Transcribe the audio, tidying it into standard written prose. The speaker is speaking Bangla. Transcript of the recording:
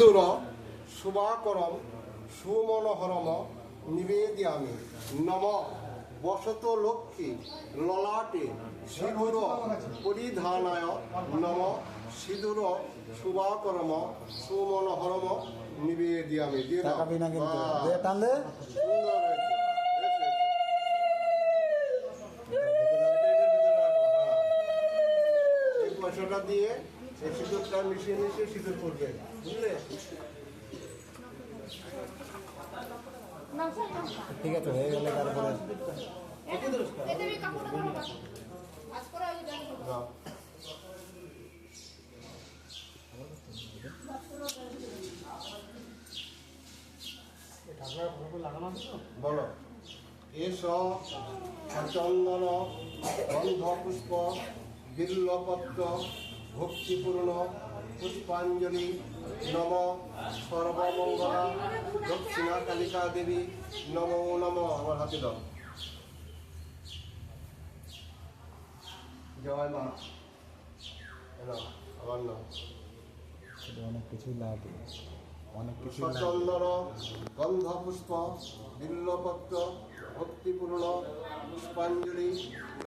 সিন্দুর শুভাকরম সুমনোহরম নিবেদয়ামি নম বসত লক্ষ্মী ললাটে সিঁদুর পরিধানায় নম সিঁদুর শুভাকরম সুমনোহরম নিবেদয়ামি। দিয়ে দাও। টাকা বিনা কিন্তু বাহ, দিয়ে টানলে সুন্দর হয়েছে। বেশ হয়েছে। এটার ভিতরে রাখো, হ্যাঁ। এই পয়সাটা দিয়ে এই সিঁদুরটা মিশিয়ে মিশিয়ে সিঁদুর করবে, বুঝলে? ঠিক আছে হয়ে গেলে তারপরে দাও। বলো। এস চন্দন গন্ধ পুষ্প বিল্লপত্র ভক্তিপূর্ণ পুষ্পাঞ্জলি নম সর্বমঙ্গলা দক্ষিণা কালিকা দেবী নমো নম। আমার হাতে দাও। জয় মা। আমার নাম অনেক কিছুই লাগে, অনেক কিছু সচন্দন গন্ধ পুষ্প বিল্লপত্র ভক্তিপূর্ণ পুষ্পাঞ্জলি